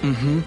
Mm-hmm.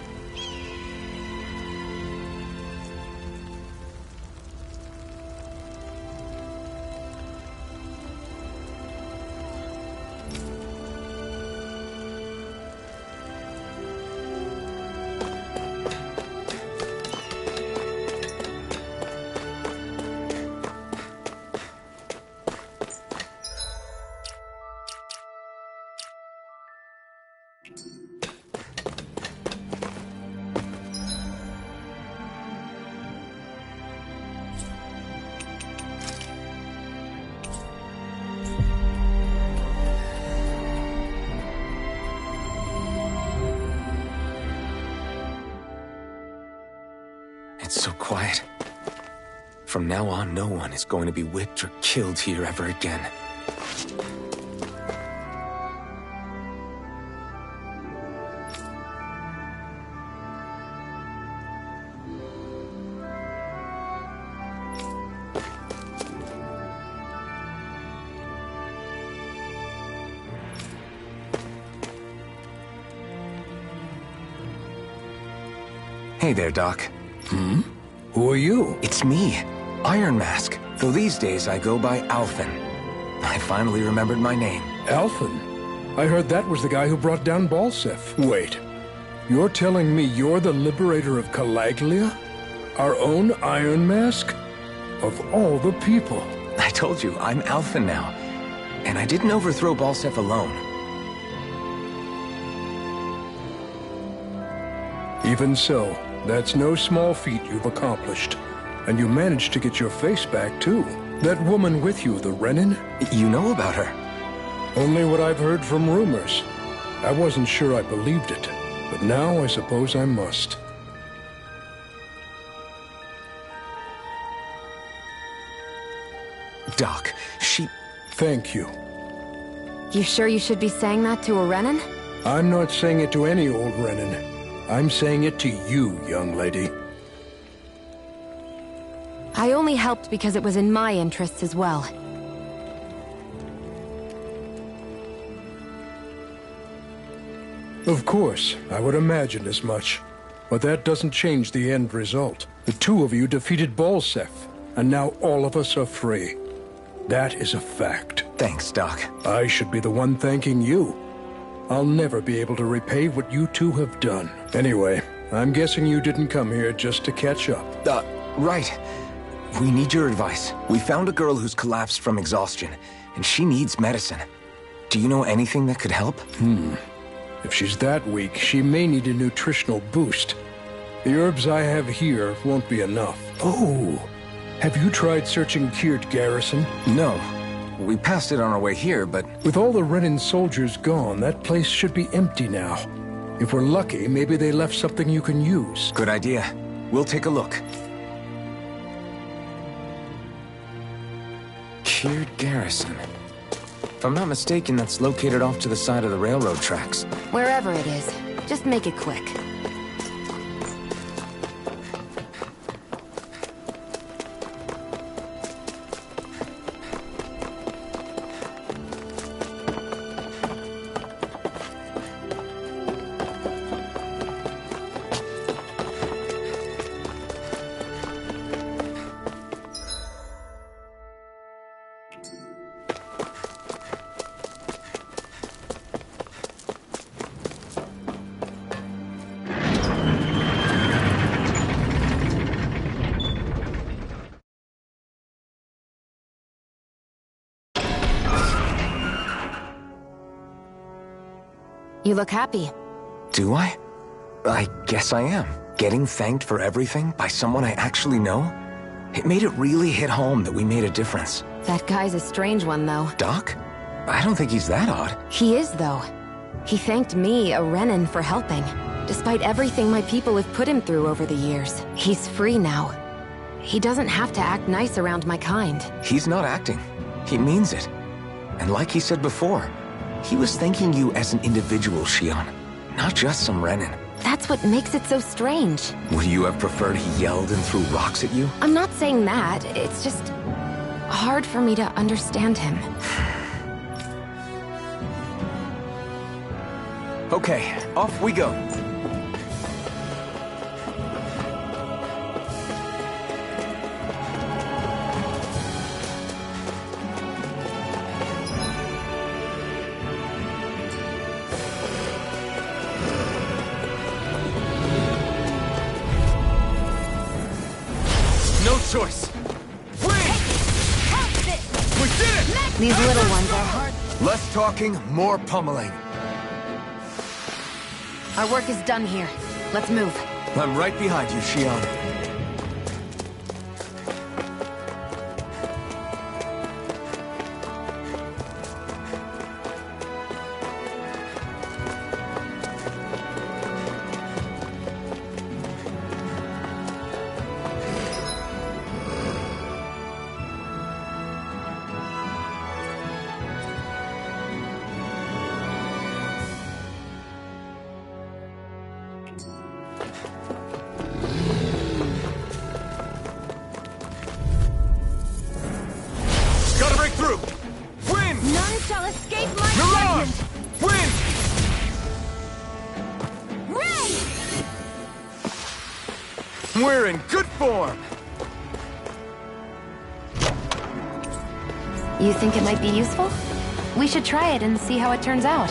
It's so quiet. From now on, no one is going to be whipped or killed here ever again. Hey there, Doc. Hmm? Who are you? It's me, Iron Mask. Though these days I go by Alphen. I finally remembered my name. Alphen? I heard that was the guy who brought down Balsef. Wait, you're telling me you're the liberator of Calaglia? Our own Iron Mask? Of all the people. I told you, I'm Alphen now. And I didn't overthrow Balsef alone. Even so, that's no small feat you've accomplished. And you managed to get your face back, too. That woman with you, the Renin? You know about her? Only what I've heard from rumors. I wasn't sure I believed it, but now I suppose I must. Doc, she... Thank you. You sure you should be saying that to a Renin? I'm not saying it to any old Renin. I'm saying it to you, young lady. I only helped because it was in my interests as well. Of course, I would imagine as much. But that doesn't change the end result. The two of you defeated Balsef, and now all of us are free. That is a fact. Thanks, Doc. I should be the one thanking you. I'll never be able to repay what you two have done. Anyway, I'm guessing you didn't come here just to catch up. Right. We need your advice. We found a girl who's collapsed from exhaustion, and she needs medicine. Do you know anything that could help? If she's that weak, she may need a nutritional boost. The herbs I have here won't be enough. Oh, have you tried searching Kirt Garrison? No. We passed it on our way here, but... With all the Renin soldiers gone, that place should be empty now. If we're lucky, maybe they left something you can use. Good idea. We'll take a look. Kirt Garrison. If I'm not mistaken, that's located off to the side of the railroad tracks. Wherever it is, just make it quick. You look happy. Do I? I guess I am. Getting thanked for everything by someone I actually know? It made it really hit home that we made a difference. That guy's a strange one, though. Doc? I don't think he's that odd. He is, though. He thanked me, a Renin, for helping. Despite everything my people have put him through over the years. He's free now. He doesn't have to act nice around my kind. He's not acting. He means it. And like he said before, he was thanking you as an individual, Xion, not just some Renin. That's what makes it so strange. Would you have preferred he yelled and threw rocks at you? I'm not saying that. It's just hard for me to understand him. Okay, off we go. These little ones are hard. Less talking, more pummeling. Our work is done here. Let's move. I'm right behind you, Shion. Gotta break through! Win! None shall escape my Milan! judgment! Win! Ray! We're in good form! You think it might be useful? We should try it and see how it turns out.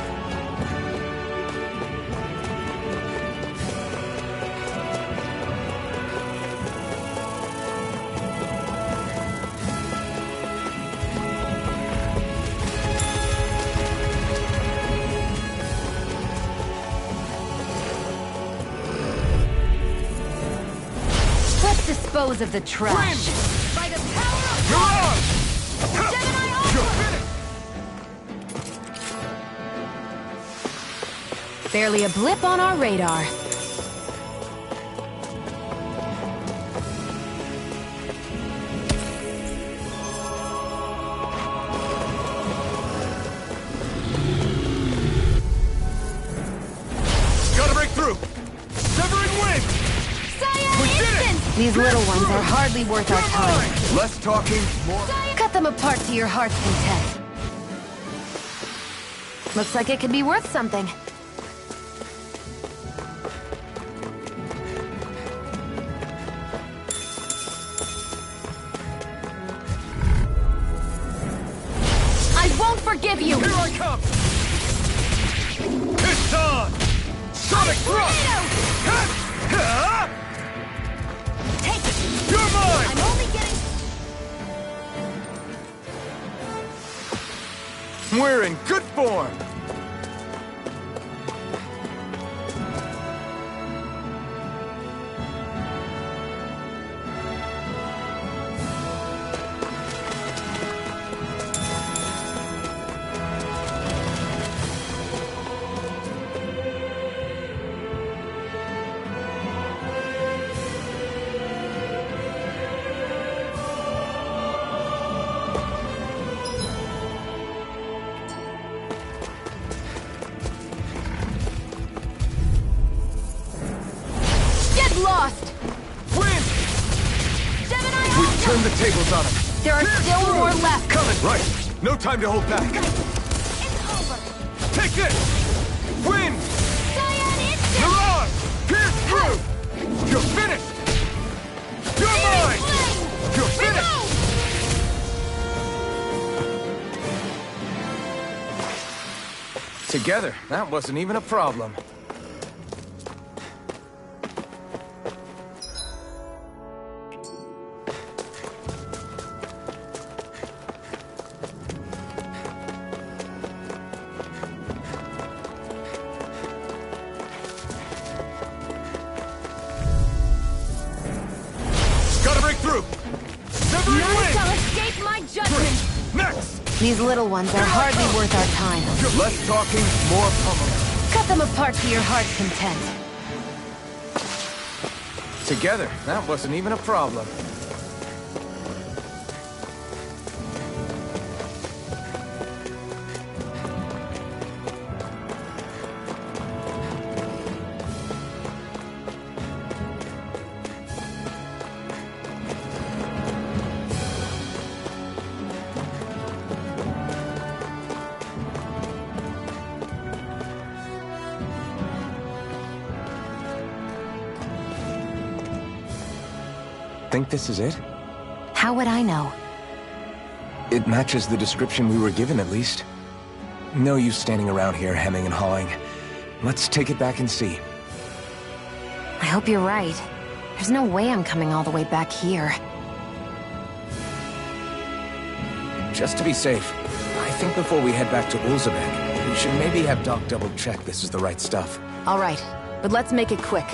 Let's dispose of the trash. By the power of Milan! Gemini You're Alpha! finished! Barely a blip on our radar. Gotta break through! Severing wind! Cyan We did it! Instant! These little ones are hardly worth our time. Less talking, more... Cut them apart to your heart's content. Looks like it could be worth something. I won't forgive you! Here I come! It's on! Sonic thrust! Ha! Take it! You're mine! I'm only getting... We're in good form! Get lost! Win! Gemini We've Alpha! turned the tables on him. There are still more left. Coming! Right! No time to hold back! It's over. Take this! Win! Cyan Instant! Milan! Pierce through! You're finished! You're mine! You're finished! Together, that wasn't even a problem. Gotta break through! Severing None wind! shall escape my judgment! Next! These little ones are hardly worth our time. Less talking, more pummeling. Cut them apart to your heart's content. Together, that wasn't even a problem. Think this is it? How would I know? It matches the description we were given, at least. No use standing around here hemming and hawing. Let's take it back and see. I hope you're right. There's no way I'm coming all the way back here. Just to be safe, think before we head back to Ulzabek, we should maybe have Doc double-check this is the right stuff. All right, but let's make it quick.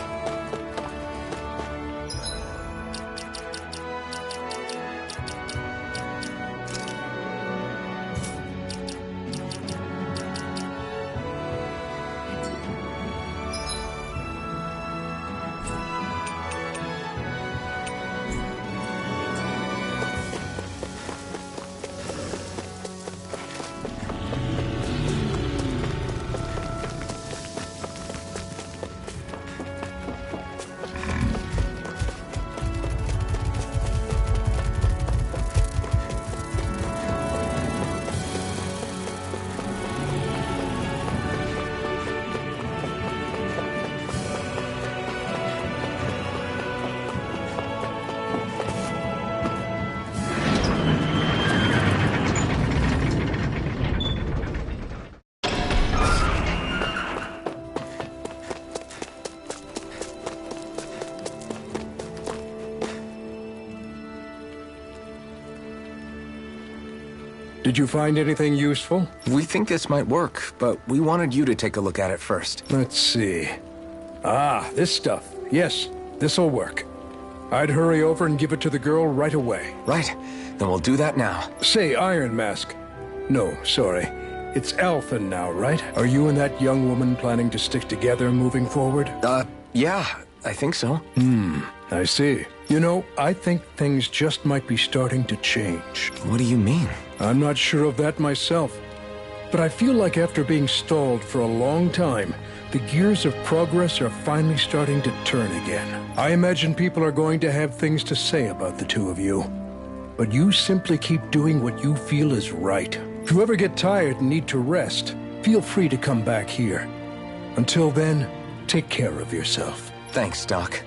Did you find anything useful? We think this might work, but we wanted you to take a look at it first. Let's see. Ah, this stuff. Yes, this'll work. I'd hurry over and give it to the girl right away. Right. Then we'll do that now. Say, Iron Mask. No, sorry. It's Alphen now, right? Are you and that young woman planning to stick together moving forward? Yeah, I think so. I see. You know, I think things just might be starting to change. What do you mean? I'm not sure of that myself. But I feel like after being stalled for a long time, the gears of progress are finally starting to turn again. I imagine people are going to have things to say about the two of you. But you simply keep doing what you feel is right. If you ever get tired and need to rest, feel free to come back here. Until then, take care of yourself. Thanks, Doc.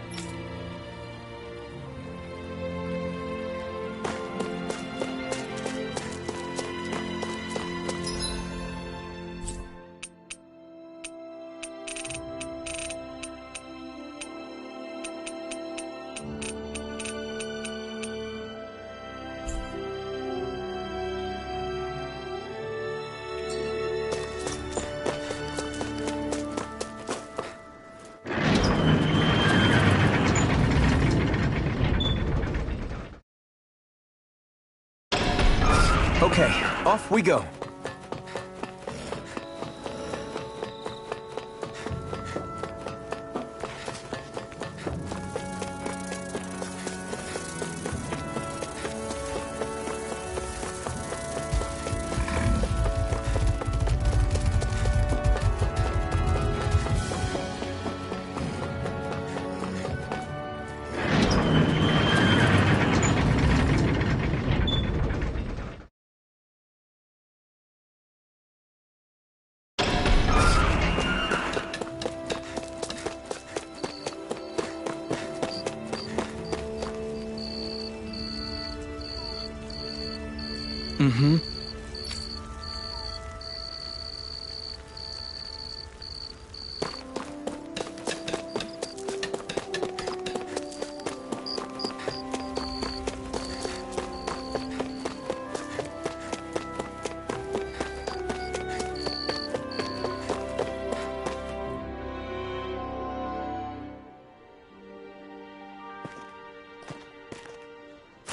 Okay, off we go.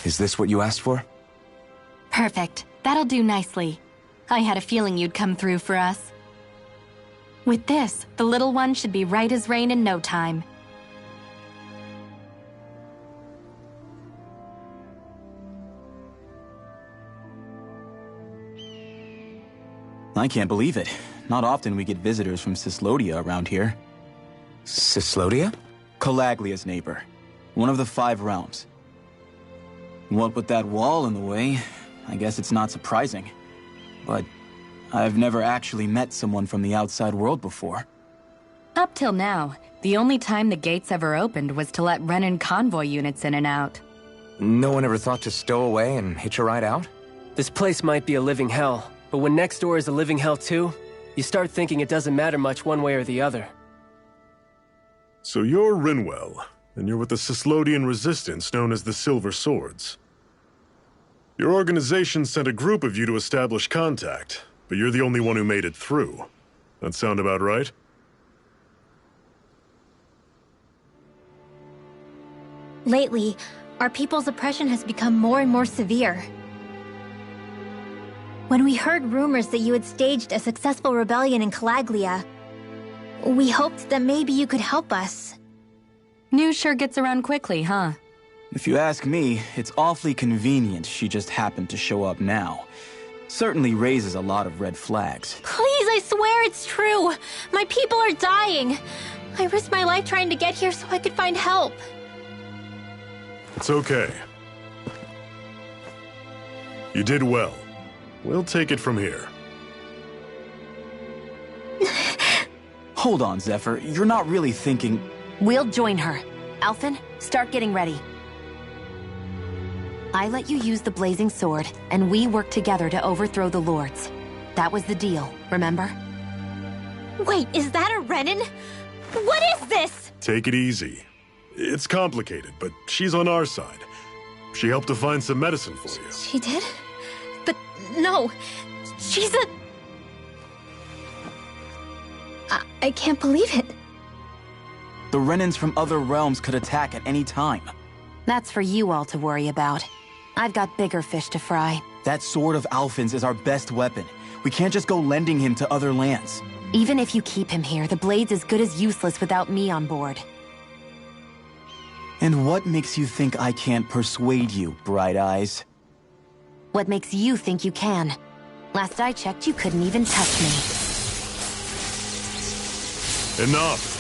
Is this what you asked for? Perfect. That'll do nicely. I had a feeling you'd come through for us. With this, the little one should be right as rain in no time. I can't believe it. Not often we get visitors from Cislodia around here. Cislodia? Calaglia's neighbor. One of the 5 realms. What with that wall in the way, I guess it's not surprising. But I've never actually met someone from the outside world before. Up till now, the only time the gates ever opened was to let Renan convoy units in and out. No one ever thought to stow away and hitch a ride out? This place might be a living hell, but when next door is a living hell too, you start thinking it doesn't matter much one way or the other. So you're Rinwell, and you're with the Cislodian resistance known as the Silver Swords. Your organization sent a group of you to establish contact, but you're the only one who made it through. That sound about right? Lately, our people's oppression has become more and more severe. When we heard rumors that you had staged a successful rebellion in Calaglia, we hoped that maybe you could help us. News sure gets around quickly, huh? If you ask me, it's awfully convenient she just happened to show up now. Certainly raises a lot of red flags. Please, I swear it's true! My people are dying! I risked my life trying to get here so I could find help. It's okay. You did well. We'll take it from here. Hold on, Zephyr. You're not really thinking... We'll join her. Alphen, start getting ready. I let you use the blazing sword, and we worked together to overthrow the lords. That was the deal, remember? Wait, is that a Renin? What is this? Take it easy. It's complicated, but she's on our side. She helped to find some medicine for you. She did? But no, she's a... I can't believe it. The Renins from other realms could attack at any time. That's for you all to worry about. I've got bigger fish to fry. That sword of Alphen's is our best weapon. We can't just go lending him to other lands. Even if you keep him here, the blade's as good as useless without me on board. And what makes you think I can't persuade you, Bright Eyes? What makes you think you can? Last I checked, you couldn't even touch me. Enough!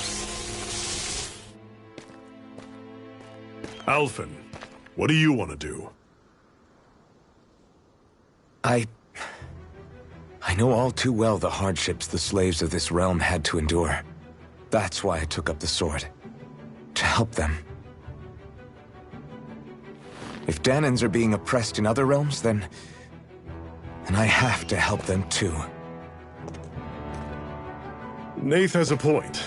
Alphen, what do you want to do? I know all too well the hardships the slaves of this realm had to endure. That's why I took up the sword. To help them. If Danans are being oppressed in other realms, then I have to help them too. Nath has a point.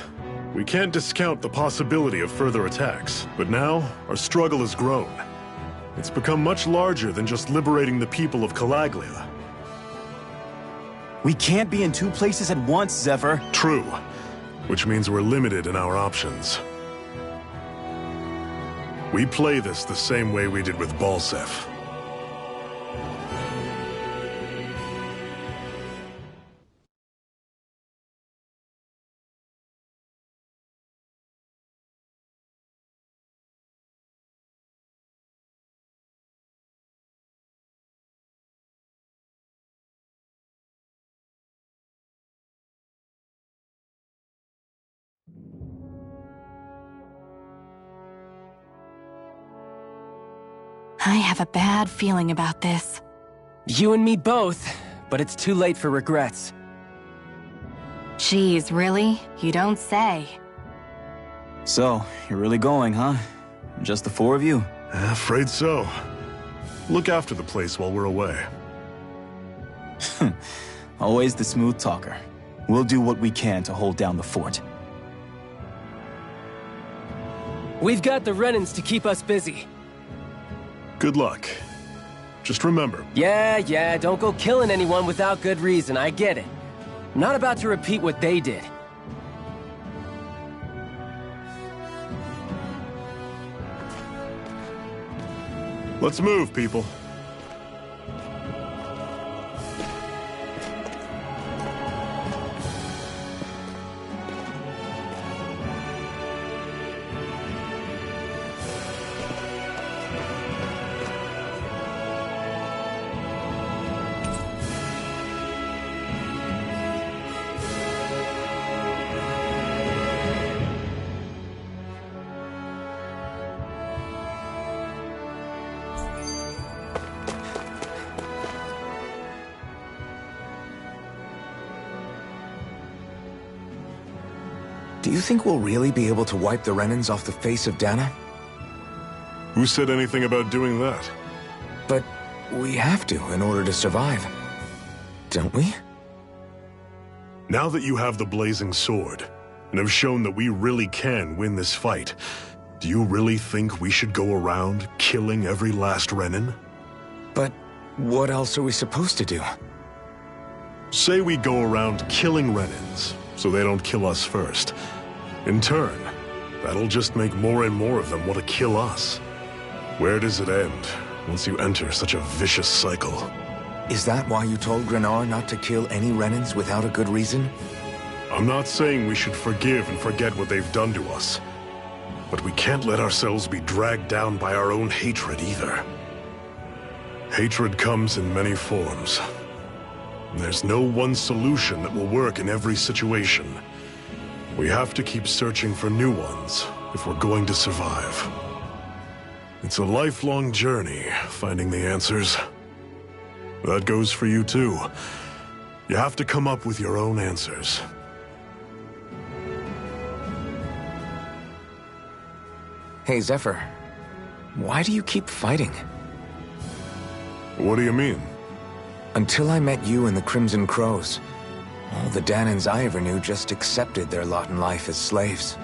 We can't discount the possibility of further attacks, but now our struggle has grown. It's become much larger than just liberating the people of Calaglia. We can't be in two places at once, Zephyr. True, which means we're limited in our options. We play this the same way we did with Balseph. I have a bad feeling about this. You and me both, but it's too late for regrets. Geez, really? You don't say. So, you're really going, huh? Just the four of you? Afraid so. Look after the place while we're away. Always the smooth talker. We'll do what we can to hold down the fort. We've got the Renins to keep us busy. Good luck. Just remember... Yeah, don't go killing anyone without good reason, I get it. I'm not about to repeat what they did. Let's move, people. Do you think we'll really be able to wipe the Renins off the face of Dana? Who said anything about doing that? But we have to in order to survive. Don't we? Now that you have the blazing sword, and have shown that we really can win this fight, do you really think we should go around killing every last Renin? But What else are we supposed to do? Say we go around killing Renans, so they don't kill us first. In turn, that'll just make more and more of them want to kill us. Where does it end once you enter such a vicious cycle? Is that why you told Grenar not to kill any Renans without a good reason? I'm not saying we should forgive and forget what they've done to us. But we can't let ourselves be dragged down by our own hatred either. Hatred comes in many forms. There's no one solution that will work in every situation. We have to keep searching for new ones if we're going to survive. It's a lifelong journey, finding the answers. That goes for you too. You have to come up with your own answers. Hey, Zephyr. Why do you keep fighting? What do you mean? Until I met you and the Crimson Crows, all the Danans I ever knew just accepted their lot in life as slaves.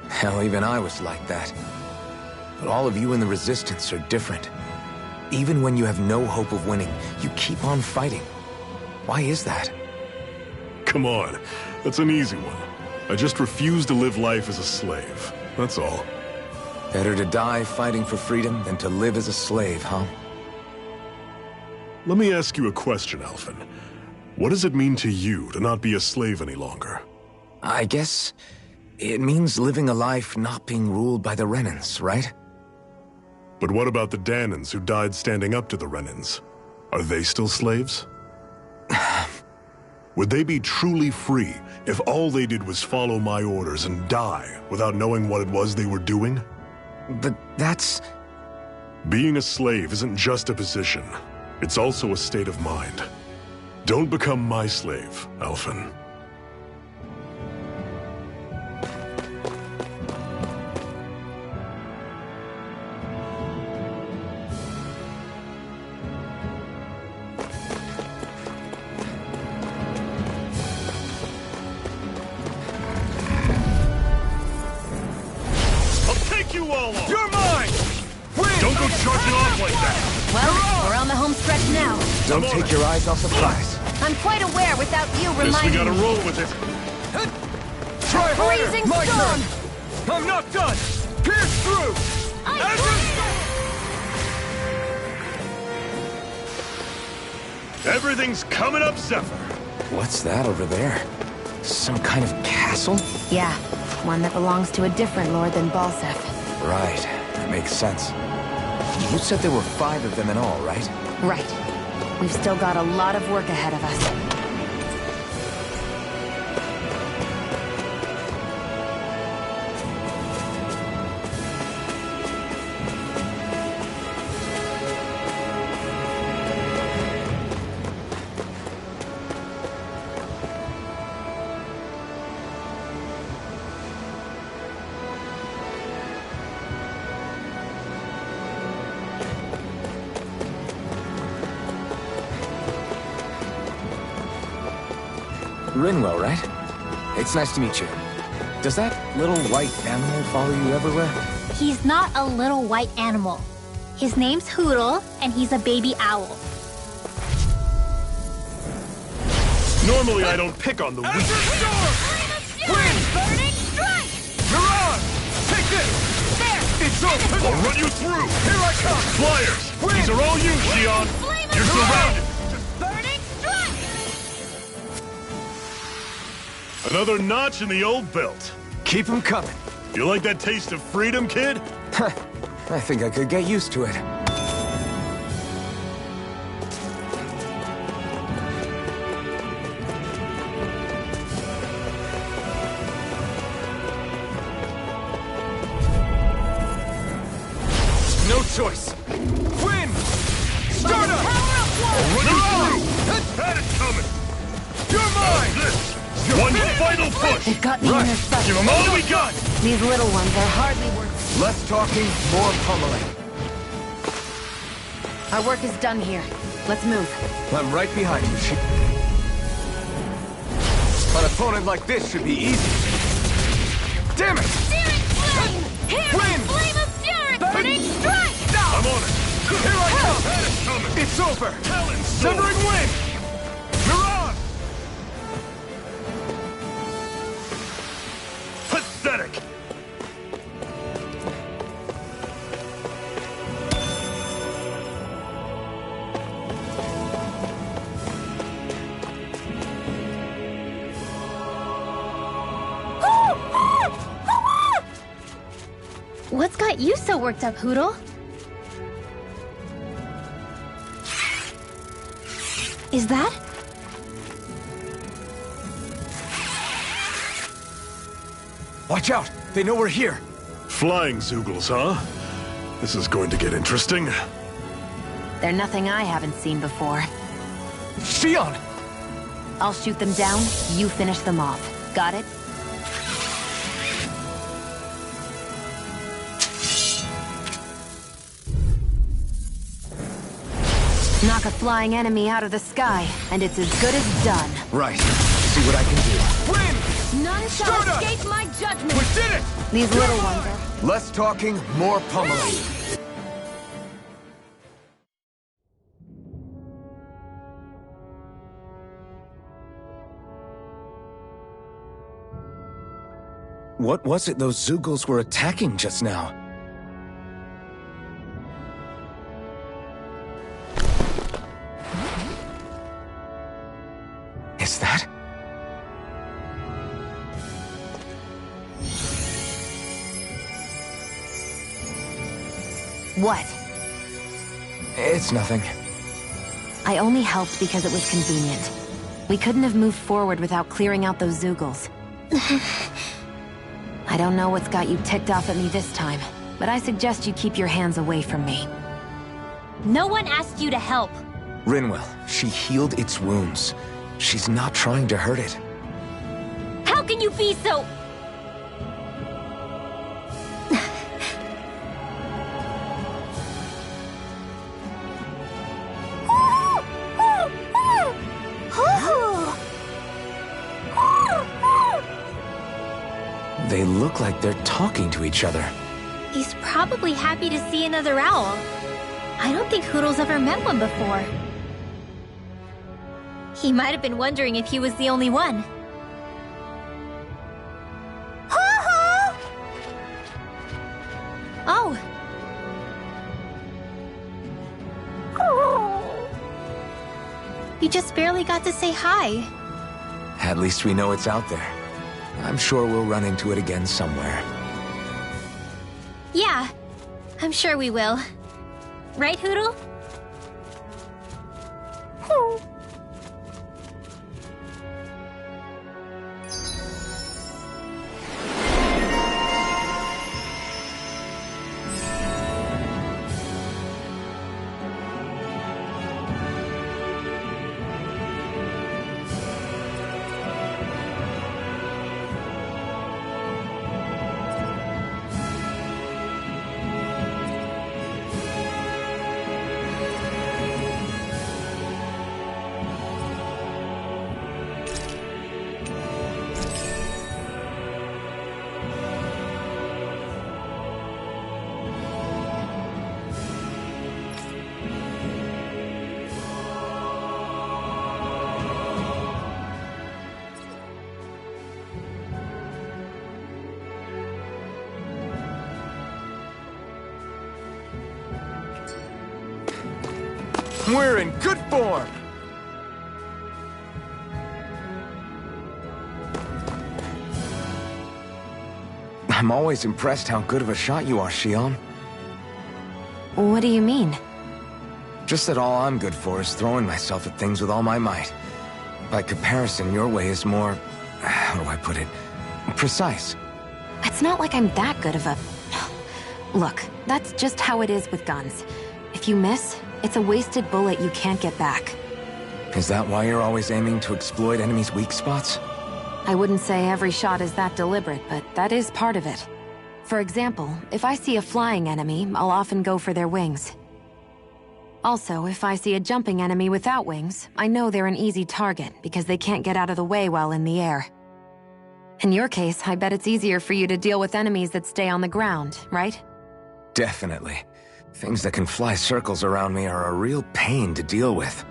Hell, even I was like that. But all of you in the Resistance are different. Even when you have no hope of winning, you keep on fighting. Why is that? Come on, that's an easy one. I just refuse to live life as a slave, that's all. Better to die fighting for freedom than to live as a slave, huh? Let me ask you a question, Alphen. What does it mean to you to not be a slave any longer? I guess it means living a life not being ruled by the Renans, right? But what about the Danans who died standing up to the Renans? Are they still slaves? Would they be truly free if all they did was follow my orders and die without knowing what it was they were doing? But that's... Being a slave isn't just a position. It's also a state of mind. Don't become my slave, Alphen. You're mine! Don't go charging off like that! Well, we're on the home stretch now. Don't take your eyes off the prize. I'm quite aware without you Guess we reminding gotta me. roll with it. Try harder! Freezing My storm! turn! I'm not done! Pierce through! Everything's coming up, Zephyr. What's that over there? Some kind of castle? Yeah, one that belongs to a different lord than Balsef. Right, that makes sense. You said there were 5 of them in all, right? Right. We've still got a lot of work ahead of us. Rinwell, right? It's nice to meet you. Does that little white animal follow you everywhere? He's not a little white animal. His name's Hoodle, and he's a baby owl. Normally I don't pick on the weak. Burning strike! Mirage! Take this! There! It's over! I'll run you through! Here I come! Flyers! These are all you, Xion! You're surrounded! Burning strike! Another notch in the old belt. Keep them coming. You like that taste of freedom, kid? I think I could get used to it. No choice! Wind! Start up! I'll run you through! Had it coming! You're mine! This! One final push! They've got me in their sights. Give them all we got! These little ones are hardly worth... Less talking, more pummeling. Our work is done here. Let's move. I'm right behind you. An opponent like this should be easy. Damn it! Flame! Here! Wind! Flame of Fury! Burning strike! I'm on it! Here I come! That is coming! It's over! Talon Severing Wing! You're on! Pathetic! What's got you so worked up, Hootle? Is that? Watch out! They know we're here! Flying Zoogles, huh? This is going to get interesting. They're nothing I haven't seen before. Shion! I'll shoot them down, you finish them off. Got it? Knock a flying enemy out of the sky, and it's as good as done. Right. See what I can do. Win! None shall escape my judgment! We did it! These little ones are... Less talking, more pummeling. What was it those Zoogles were attacking just now? Is that? What? It's nothing. I only helped because it was convenient. We couldn't have moved forward without clearing out those Zoogles. I don't know what's got you ticked off at me this time, but I suggest you keep your hands away from me. No one asked you to help. Rinwell, she healed its wounds. She's not trying to hurt it. How can you be so... They look like they're talking to each other. He's probably happy to see another owl. I don't think Hootle's ever met one before. He might have been wondering if he was the only one. Oh. You just barely got to say hi. At least we know it's out there. I'm sure we'll run into it again somewhere. Yeah, I'm sure we will. Right, Hootle? We're in good form! I'm always impressed how good of a shot you are, Shion. What do you mean? Just that all I'm good for is throwing myself at things with all my might. By comparison, your way is more... how do I put it? Precise. It's not like I'm that good of a... Look, that's just how it is with guns. If you miss, it's a wasted bullet you can't get back. Is that why you're always aiming to exploit enemies' weak spots? I wouldn't say every shot is that deliberate, but that is part of it. For example, if I see a flying enemy, I'll often go for their wings. Also, if I see a jumping enemy without wings, I know they're an easy target because they can't get out of the way while in the air. In your case, I bet it's easier for you to deal with enemies that stay on the ground, right? Definitely. Things that can fly circles around me are a real pain to deal with.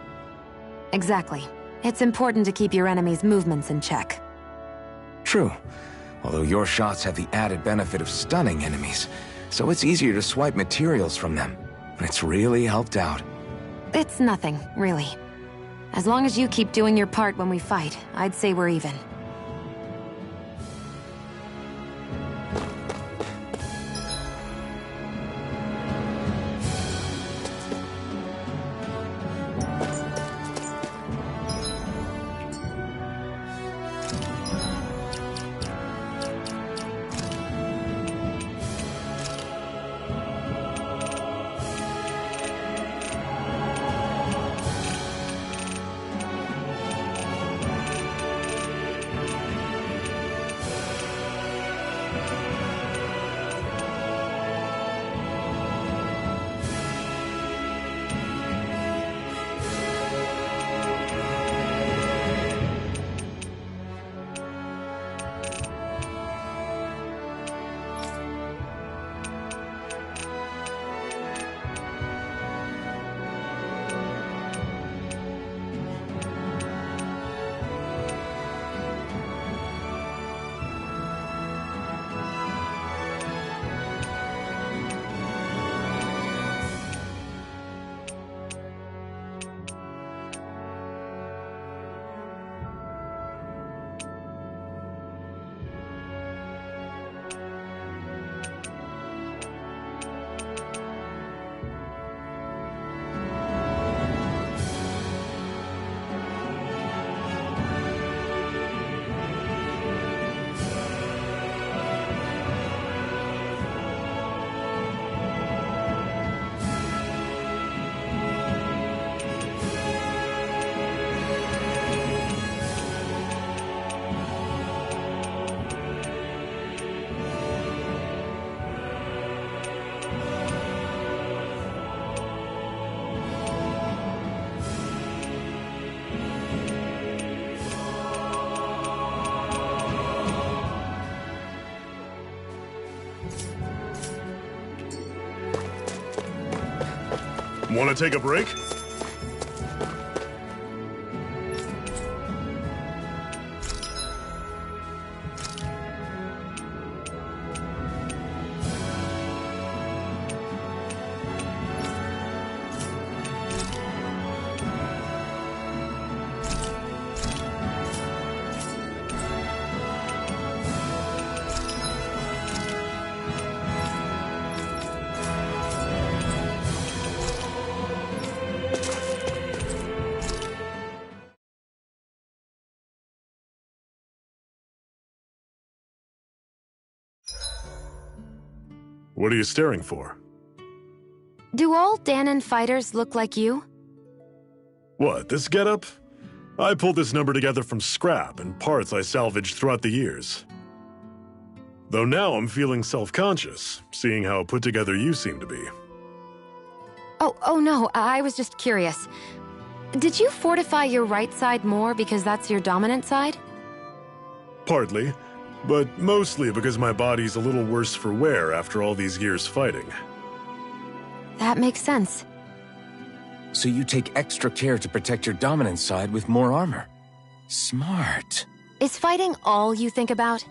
Exactly. It's important to keep your enemy's movements in check. True. Although your shots have the added benefit of stunning enemies, so it's easier to swipe materials from them. It's really helped out. It's nothing, really. As long as you keep doing your part when we fight, I'd say we're even. Want to take a break? What are you staring for? Do all Danon fighters look like you? What, this getup? I pulled this number together from scrap and parts I salvaged throughout the years. Though now I'm feeling self-conscious, seeing how put together you seem to be. Oh no, I was just curious. Did you fortify your right side more because that's your dominant side? Partly, but mostly because my body's a little worse for wear after all these years fighting. That makes sense. So you take extra care to protect your dominant side with more armor. Smart. Is fighting all you think about?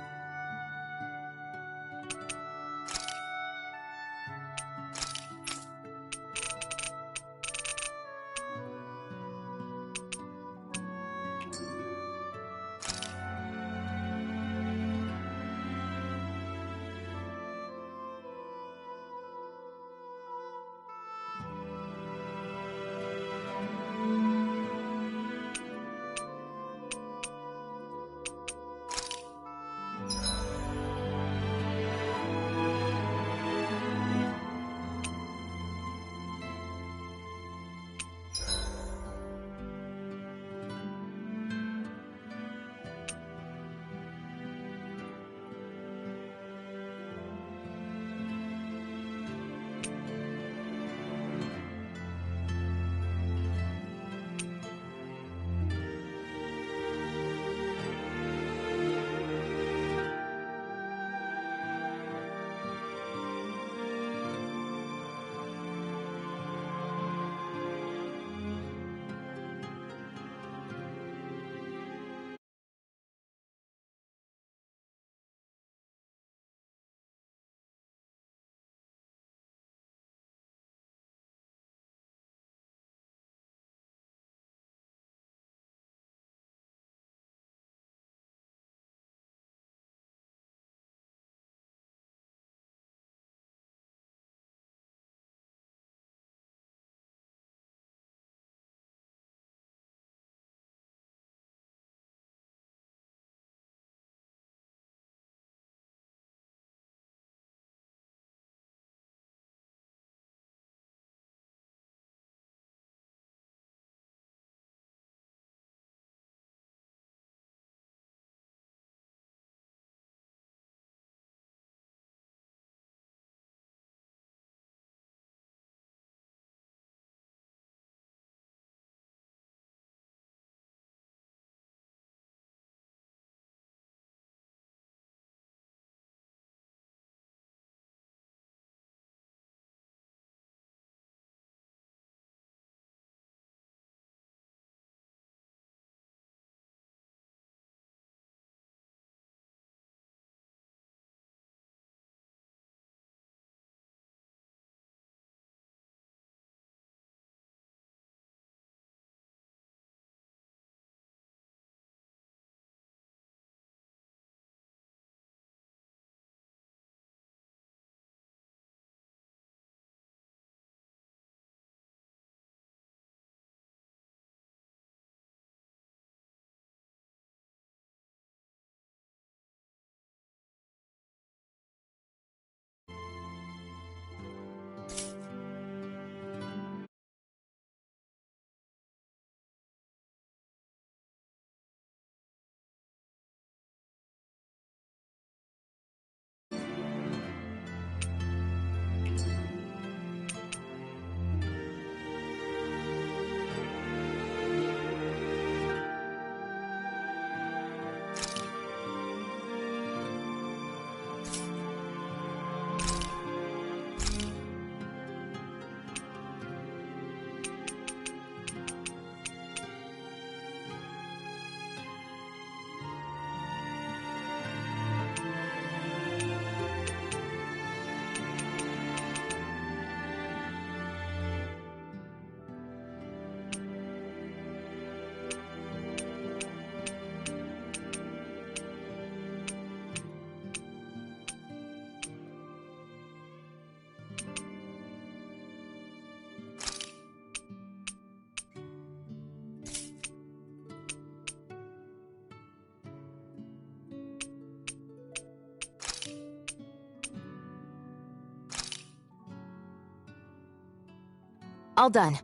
All done.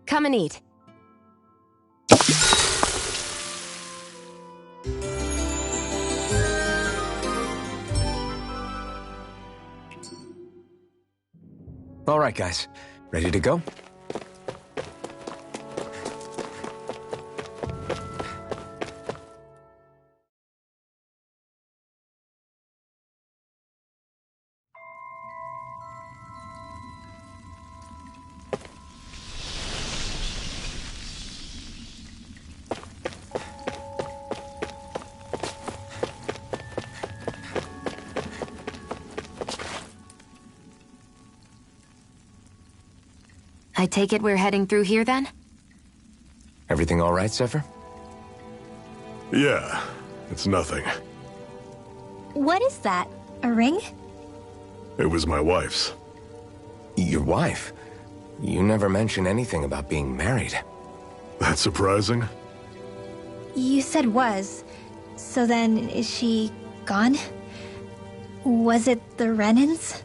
Come and eat. All right, guys. Ready to go? I take it we're heading through here then? Everything all right, Zephyr? Yeah, it's nothing. What is that? A ring? It was my wife's. Your wife? You never mentioned anything about being married. That's surprising? You said was. So then, is she gone? Was it the Renans?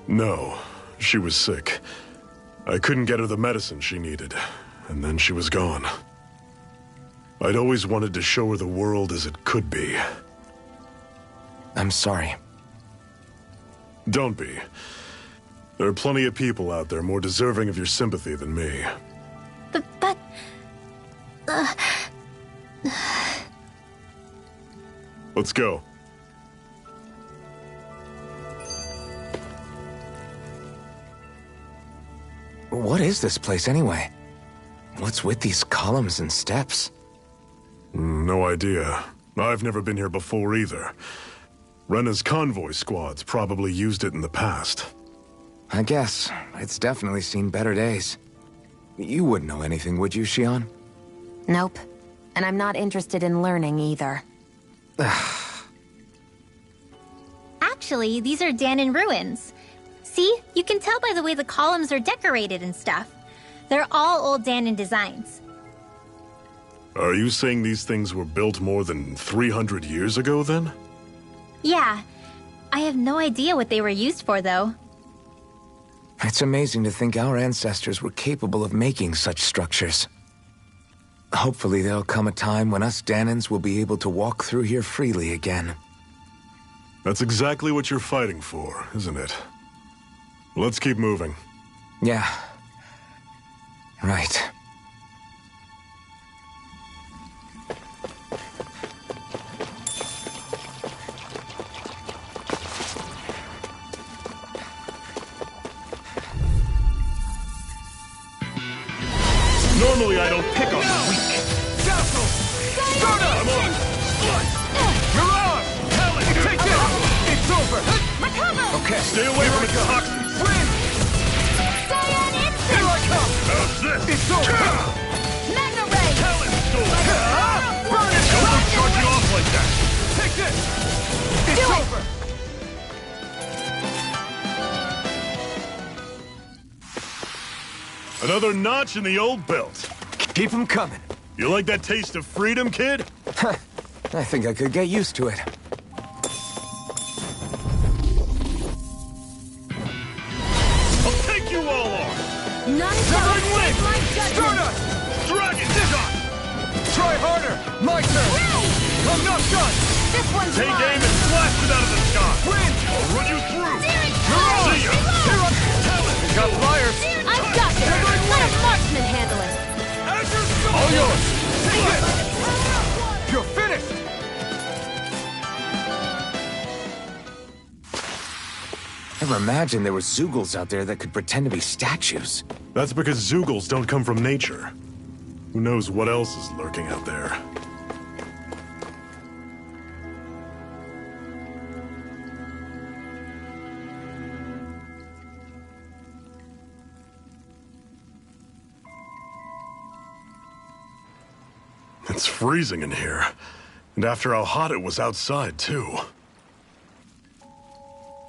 No, she was sick. I couldn't get her the medicine she needed, and then she was gone. I'd always wanted to show her the world as it could be. I'm sorry. Don't be. There are plenty of people out there more deserving of your sympathy than me. But... Let's go. What is this place anyway? What's with these columns and steps? No idea. I've never been here before either. Rena's convoy squads probably used it in the past. I guess. It's definitely seen better days. You wouldn't know anything, would you, Xion? Nope. And I'm not interested in learning either. Actually, these are Danan ruins. See? You can tell by the way the columns are decorated and stuff. They're all old Danan designs. Are you saying these things were built more than 300 years ago, then? Yeah. I have no idea what they were used for, though. It's amazing to think our ancestors were capable of making such structures. Hopefully there'll come a time when us Danans will be able to walk through here freely again. That's exactly what you're fighting for, isn't it? Let's keep moving. Yeah. Right. Normally I don't pick on the weak. Dazzle! Start up! I'm on! You're on! Helen, take this! It's over! Recover! Okay. Stay away from its toxins! Win! Cyan instinct! Here I come! How's this? It's over! Magna Ray! Helen, stole it! Burn it! Don't go charging off like that! Take this! It's over! Another notch in the old belt. Keep them coming. You like that taste of freedom, kid? I think I could get used to it. I'll take you all on! None Severed shall wing! escape my judgment! Stardust! Dragon shot! Try harder! My turn! I'm not done! This one's Take mine! aim and blast it out of the sky! Win! I'll run you through! You're on! See ya! Here I Helen! Got flyers! I've got this! Let a marksman handle it! As your soul! All yours! Take it! You're finished! Never imagined there were Zeugles out there that could pretend to be statues. That's because Zeugles don't come from nature. Who knows what else is lurking out there? It's freezing in here. And after how hot it was outside, too.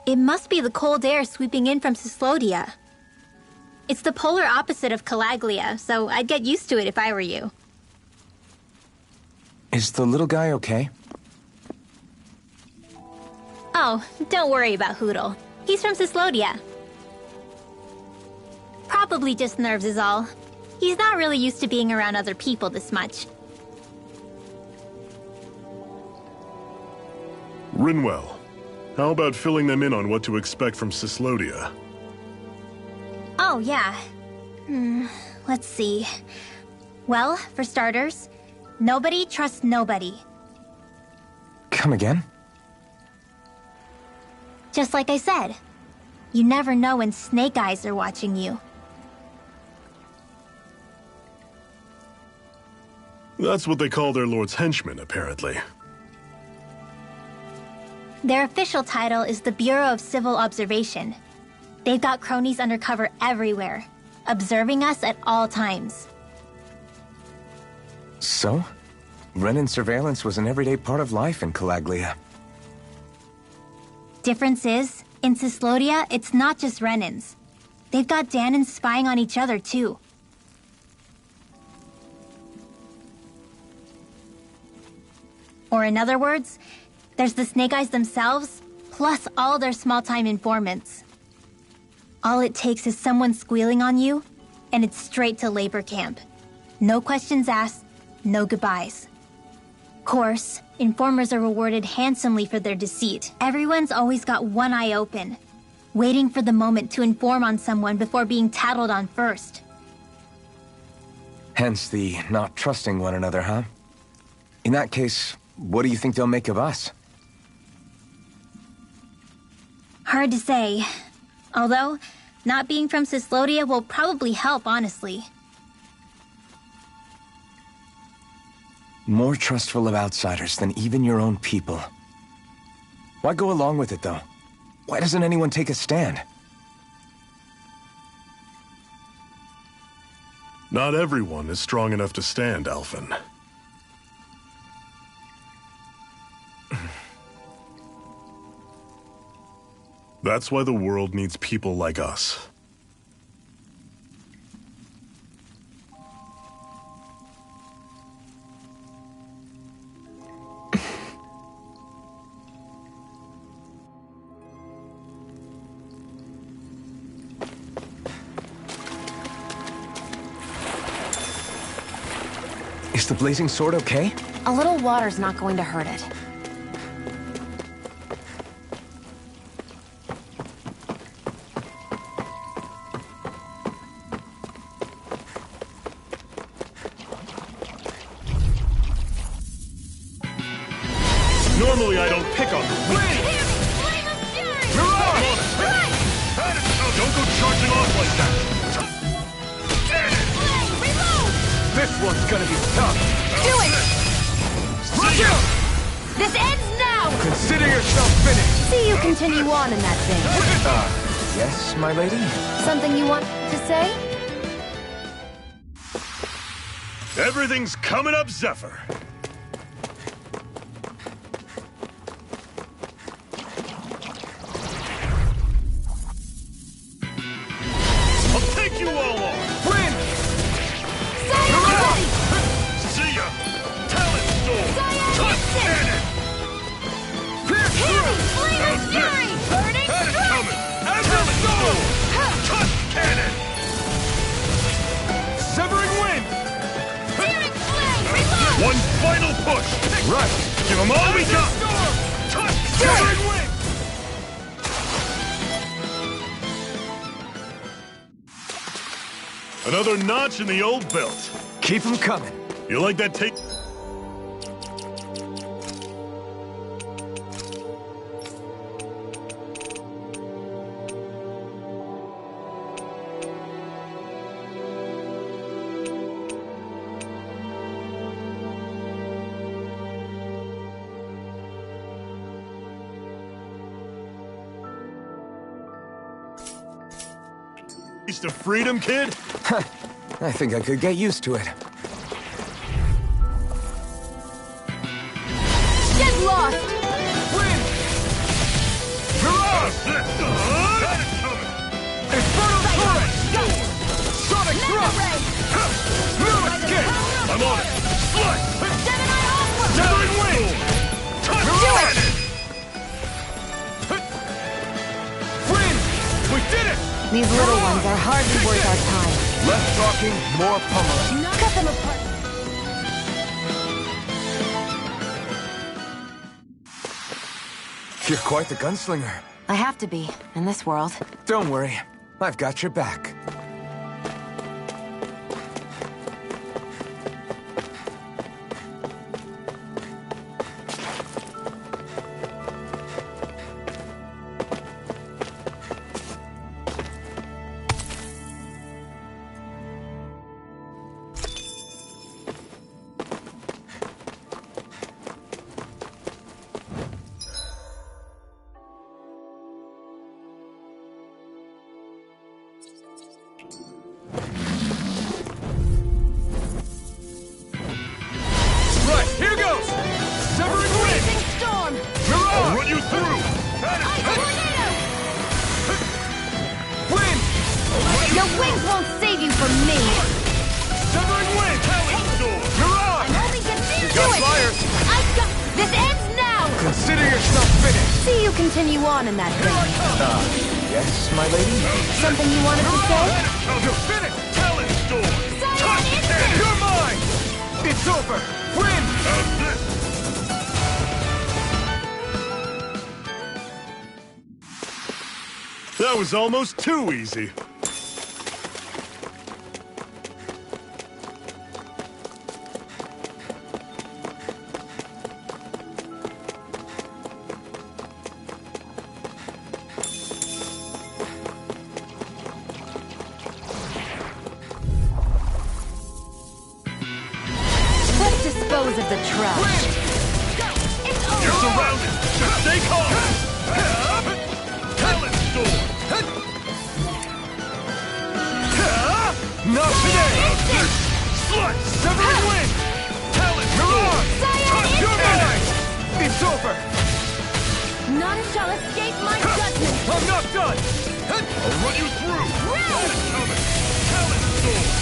It must be the cold air sweeping in from Cyslodia. It's the polar opposite of Calaglia, so I'd get used to it if I were you. Is the little guy okay? Oh, don't worry about Hootle. He's from Cyslodia. Probably just nerves is all. He's not really used to being around other people this much. Rinwell, how about filling them in on what to expect from Cyslodia? Oh, yeah. Let's see. Well, for starters, nobody trusts nobody. Come again? Just like I said. You never know when Snake Eyes are watching you. That's what they call their lord's henchmen, apparently. Their official title is the Bureau of Civil Observation. They've got cronies undercover everywhere, observing us at all times. So? Renan surveillance was an everyday part of life in Calaglia. Difference is, in Cyslodia, it's not just Renans. They've got Danans spying on each other, too. Or in other words, there's the Snake Eyes themselves, plus all their small-time informants. All it takes is someone squealing on you, and it's straight to labor camp. No questions asked, no goodbyes. Course, informers are rewarded handsomely for their deceit. Everyone's always got one eye open, waiting for the moment to inform on someone before being tattled on first. Hence the not trusting one another, huh? In that case, what do you think they'll make of us? Hard to say. Although, not being from Cyslodia will probably help, honestly. More trustful of outsiders than even your own people. Why go along with it, though? Why doesn't anyone take a stand? Not everyone is strong enough to stand, Alphen. That's why the world needs people like us. Is the blazing sword okay? A little water's not going to hurt it. Normally I don't pick on the weak. You're on! Don't go charging off like that! This one's gonna be tough. Do it! See ya! This ends now! Consider yourself finished. See you continue on in that thing. Yes, my lady? Something you want to say? Everything's coming up, Zephyr. I'll take you all on. Win! See ya! Talent Storm! Touch Cannon! Pierce through! Burning Had it coming! Talent Storm! Touch Cannon! Severing wind! One final push! Right! Give them all we got! Touch Severing Cannon! wind! Another notch in the old belt. Keep them coming. You like that take? Taste of freedom, kid? I think I could get used to it. Get lost! Win! You're on! Had it coming! Infernal turret! Sonic thrust! Luminous kick! I'm on it! Slice! Severing wind! Touch You're Cannon! Win! We did it! These little ones are hardly worth our time. Less talking, more pummeling. Cut them apart. You're quite the gunslinger. I have to be, in this world. Don't worry, I've got your back. Continue on in that vein. Yes, my lady? Something you wanted to say? You're finished! Talent Storm! You're mine! It's over! Win! That was almost too easy. Dispose of the trash. You're surrounded! Just stay calm! Talent Storm! Not today! Slut! Severing Wind! Talent Storm! You're mine! It's over! None shall escape my judgment! I'm not done! I'll run you through! Talent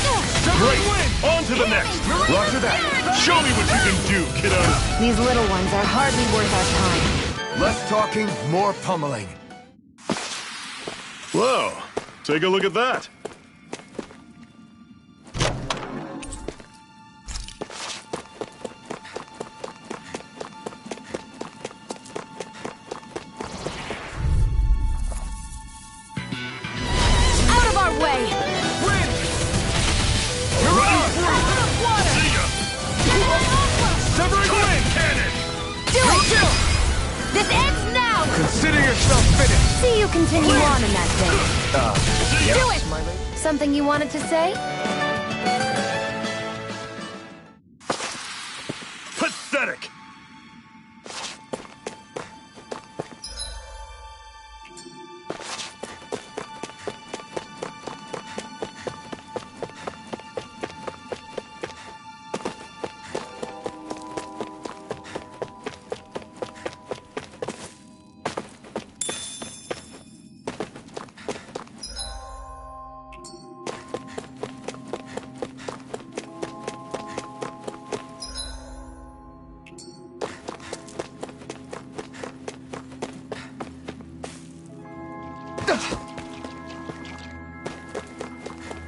Storm! Severing Wind! On to the next! Roger that! Show me what you can do, kiddo! These little ones are hardly worth our time. Less talking, more pummeling. Whoa, take a look at that. Out of our way! Severing Wind! Cannon! Do it! This ends now! Consider yourself finished! See you continue on in that vein. Yes, Do it! my lady? Something you wanted to say? Pathetic!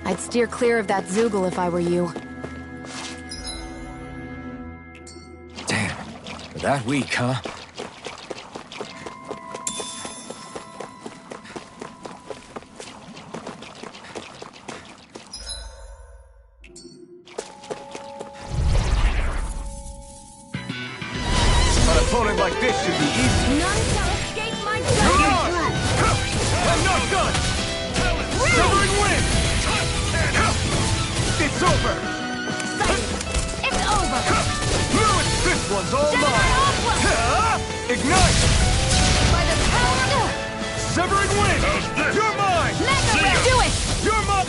I'd steer clear of that Zoogle if I were you. Damn. That weak, huh? An opponent like this should be easy. None shall escape my You're judgment! on! I'm not done! Severing Wind! It's over! It's over! Lewis, this one's all General mine! Aqua! Ignite! By the power... Severing Wind! You're mine! Mega Red! Do it! You're mine!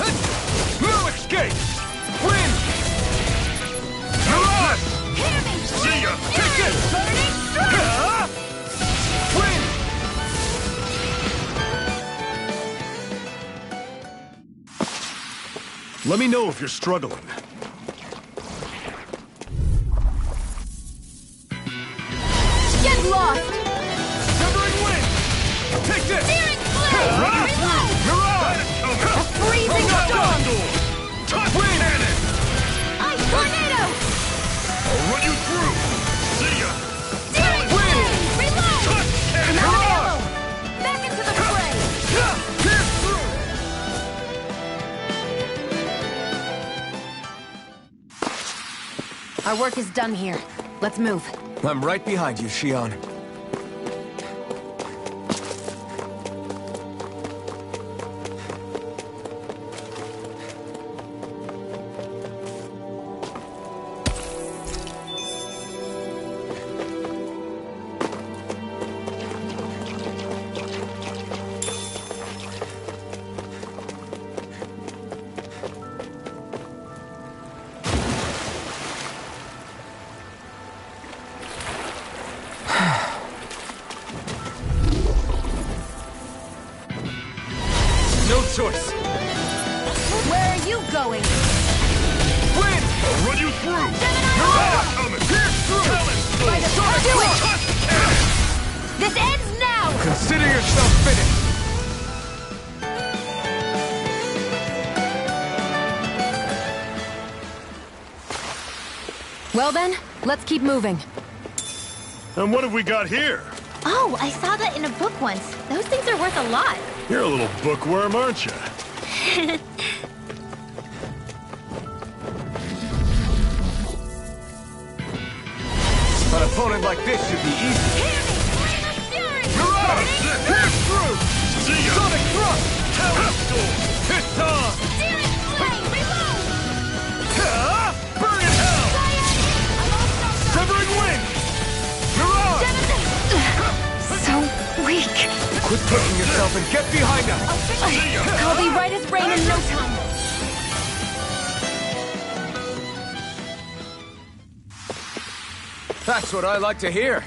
No escape! Win! Mirage! Hear me! See ya! Take it! Burning strike! Win! Let me know if you're struggling. Get lost! Severing Wind! Take this! Searing Blade! Reload! Mirage! Our work is done here. Let's move. I'm right behind you, Shion. No choice. Where are you going? Win! I'll run you through! You're all coming! Pierce through! By the sword, do it! This ends now! Consider yourself finished! Well then, let's keep moving. And what have we got here? Oh, I saw that in a book once. Those things are worth a lot. You're a little bookworm, aren't you? An opponent like this should be easy. You're out! Pierce through! See ya! Sonic thrust! Hellstorm! It's on! Burn in hell! Severing wing! You're on! So weak. Quit pushing yourself and get behind us! See ya! I'll be right as rain in no time. That's what I like to hear.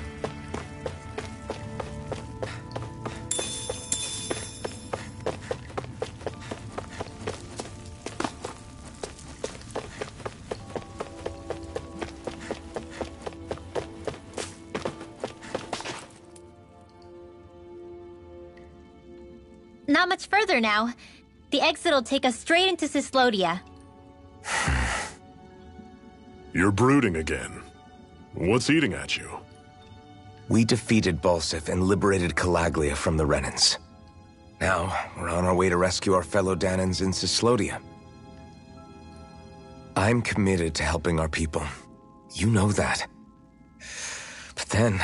Not much further now. The exit'll take us straight into Cyslodia. You're brooding again. What's eating at you? We defeated Balsif and liberated Calaglia from the Renans. Now, we're on our way to rescue our fellow Danans in Cyslodia. I'm committed to helping our people. You know that. But then,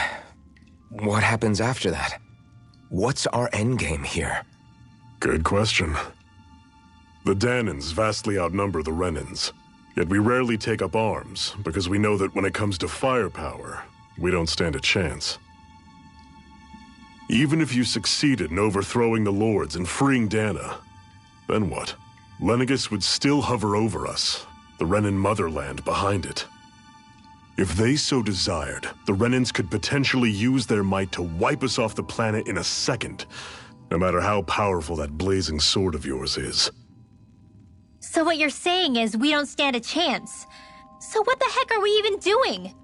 what happens after that? What's our endgame here? Good question. The Danans vastly outnumber the Renans. Yet we rarely take up arms, because we know that when it comes to firepower, we don't stand a chance. Even if you succeeded in overthrowing the Lords and freeing Dana, then what? Lenegis would still hover over us, the Renan motherland behind it. If they so desired, the Renans could potentially use their might to wipe us off the planet in a second, no matter how powerful that blazing sword of yours is. So what you're saying is we don't stand a chance. So what the heck are we even doing?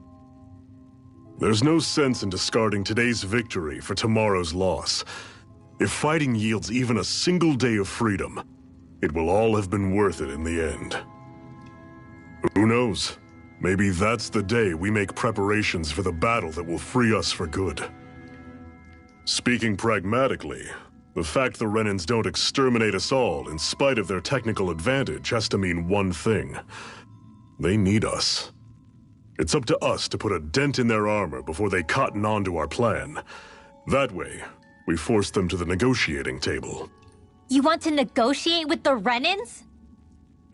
There's no sense in discarding today's victory for tomorrow's loss. If fighting yields even a single day of freedom, it will all have been worth it in the end. Who knows? Maybe that's the day we make preparations for the battle that will free us for good. Speaking pragmatically, the fact the Renans don't exterminate us all in spite of their technical advantage has to mean one thing. They need us. It's up to us to put a dent in their armor before they cotton on to our plan. That way, we force them to the negotiating table. You want to negotiate with the Renans?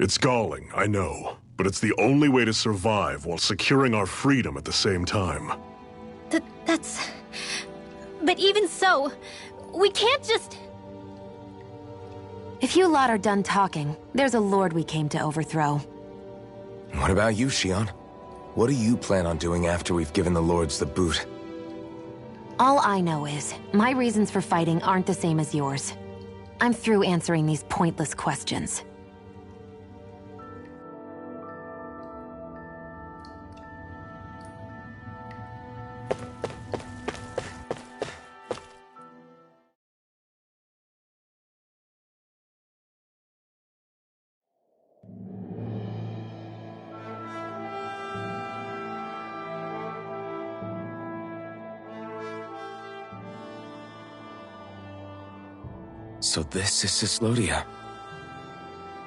It's galling, I know, but it's the only way to survive while securing our freedom at the same time. That's... But even so, we can't just... If you lot are done talking, there's a lord we came to overthrow. What about you, Shion? What do you plan on doing after we've given the Lords the boot? All I know is, my reasons for fighting aren't the same as yours. I'm through answering these pointless questions. So this is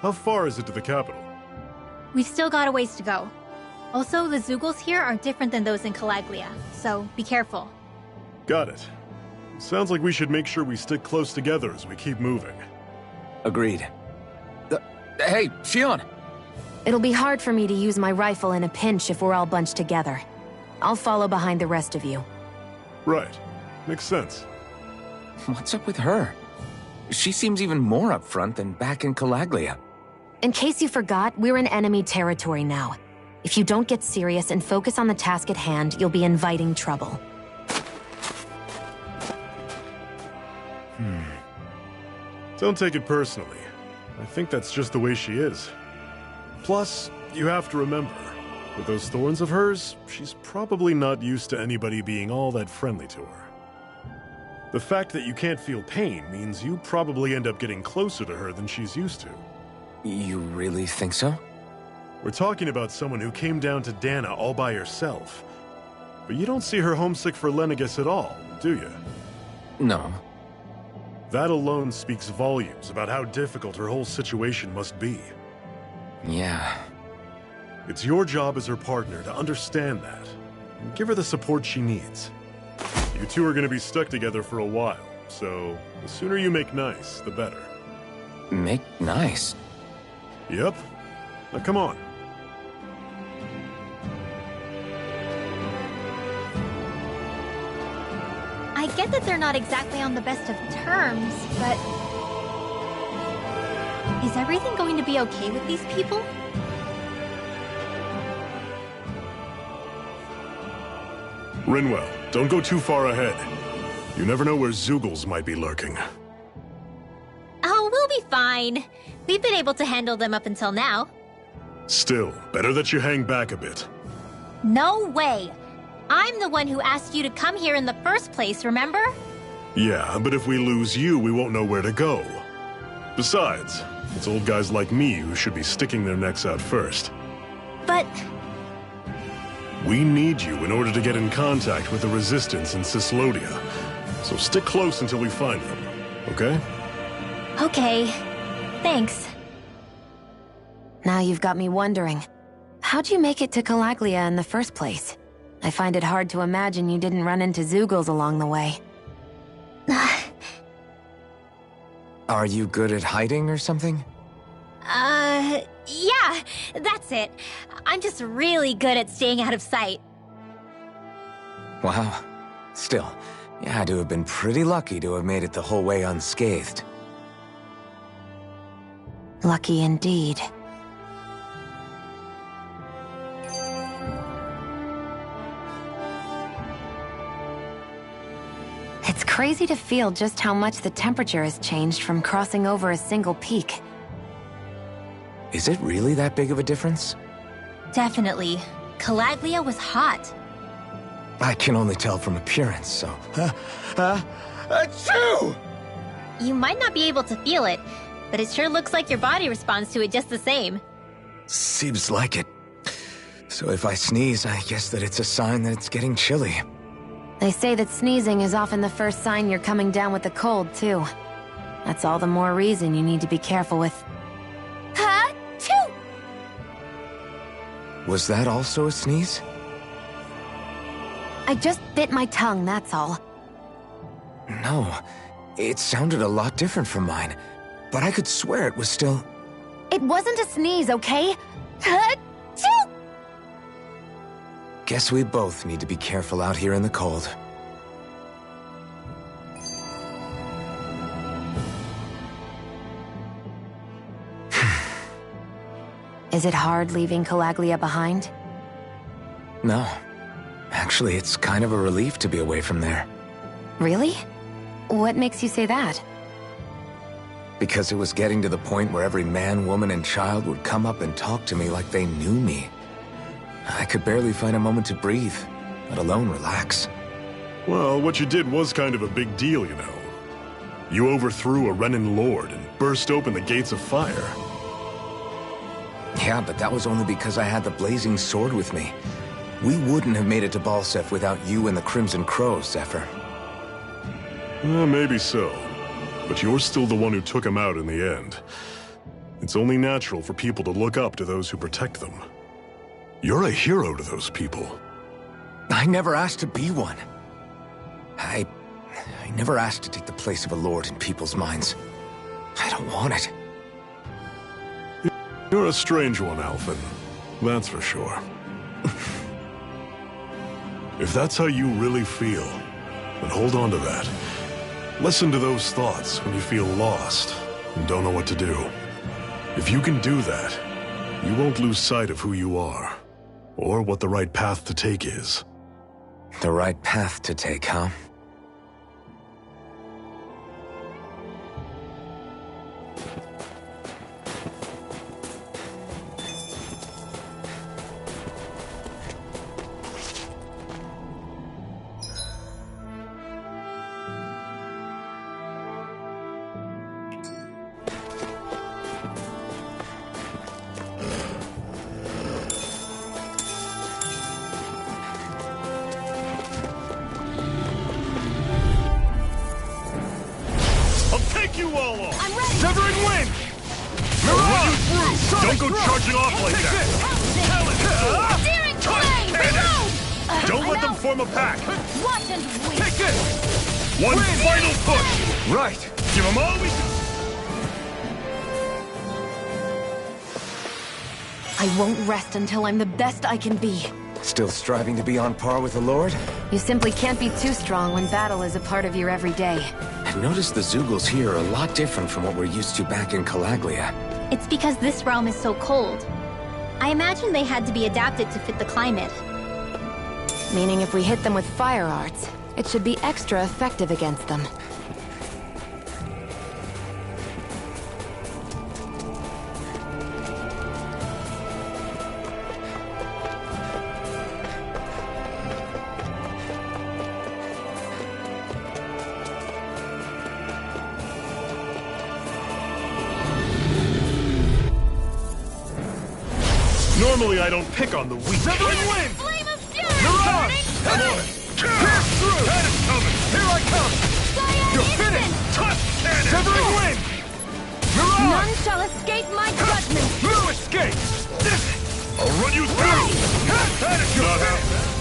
How far is it to the capital? We've still got a ways to go. Also, the Zeugles here are different than those in Calaglia, so be careful. Got it. Sounds like we should make sure we stick close together as we keep moving. Agreed. Hey, Shion! It'll be hard for me to use my rifle in a pinch if we're all bunched together. I'll follow behind the rest of you. Right. Makes sense. What's up with her? She seems even more upfront than back in Calaglia. In case you forgot, we're in enemy territory now. If you don't get serious and focus on the task at hand, you'll be inviting trouble. Don't take it personally. I think that's just the way she is. Plus, you have to remember, with those thorns of hers, she's probably not used to anybody being all that friendly to her. The fact that you can't feel pain means you probably end up getting closer to her than she's used to. You really think so? We're talking about someone who came down to Dana all by herself. But you don't see her homesick for Lenegis at all, do you? No. That alone speaks volumes about how difficult her whole situation must be. Yeah. It's your job as her partner to understand that, and give her the support she needs. You two are going to be stuck together for a while, so the sooner you make nice, the better. Make nice? Yep. Now come on. I get that they're not exactly on the best of terms, but... is everything going to be okay with these people? Rinwell, don't go too far ahead. You never know where Zeugles might be lurking. Oh, we'll be fine. We've been able to handle them up until now. Still, better that you hang back a bit. No way! I'm the one who asked you to come here in the first place, remember? Yeah, but if we lose you, we won't know where to go. Besides, it's old guys like me who should be sticking their necks out first. But... we need you in order to get in contact with the Resistance in Cislodia. So stick close until we find them, okay? okay. Thanks. Now you've got me wondering. How'd you make it to Calaglia in the first place? I find it hard to imagine you didn't run into Zeugles along the way. Are you good at hiding or something? Yeah, that's it. I'm just really good at staying out of sight. Wow. Still, you had to have been pretty lucky to have made it the whole way unscathed. Lucky indeed. It's crazy to feel just how much the temperature has changed from crossing over a single peak. Is it really that big of a difference? Definitely. Calaglia was hot. I can only tell from appearance, so... Achoo! You might not be able to feel it, but it sure looks like your body responds to it just the same. Seems like it. So if I sneeze, I guess that it's a sign that it's getting chilly. They say that sneezing is often the first sign you're coming down with the cold, too. That's all the more reason you need to be careful with... Achoo! Was that also a sneeze? I just bit my tongue, that's all. No, it sounded a lot different from mine, but I could swear it was still... It wasn't a sneeze, okay? Achoo! Guess we both need to be careful out here in the cold. Is it hard leaving Calaglia behind? No. Actually, it's kind of a relief to be away from there. Really? What makes you say that? Because it was getting to the point where every man, woman, and child would come up and talk to me like they knew me. I could barely find a moment to breathe, let alone relax. Well, what you did was kind of a big deal, you know. You overthrew a Renan lord and burst open the gates of fire. Yeah, but that was only because I had the blazing sword with me. We wouldn't have made it to Balsef without you and the Crimson Crows, Zephyr. Maybe so. But you're still the one who took him out in the end. It's only natural for people to look up to those who protect them. You're a hero to those people. I never asked to be one. I never asked to take the place of a lord in people's minds. I don't want it. You're a strange one, Alphen. That's for sure. If that's how you really feel, then hold on to that. Listen to those thoughts when you feel lost and don't know what to do. If you can do that, you won't lose sight of who you are, or what the right path to take is. The right path to take, huh? You all on! I'm ready! Severing wind! I'll run you through! Don't go charging off like that! Steering plane! Reload! Don't let them form a pack! Watch and wait! Take this! One final push! Right! Give them all we can... I won't rest until I'm the best I can be. Still striving to be on par with the Lord? You simply can't be too strong when battle is a part of your everyday. I've noticed the Zeugles here are a lot different from what we're used to back in Calaglia. It's because this realm is so cold. I imagine they had to be adapted to fit the climate. Meaning if we hit them with fire arts, it should be extra effective against them. Normally I don't pick on the weak. Severing wind! Flame of fury! Mirage! I'm on it! Pierce through! That is coming! Here I come! You're finished! Tusk cannon! Severing wind! Mirage! None shall escape my judgment! You escape! I'll run you through! That is not how...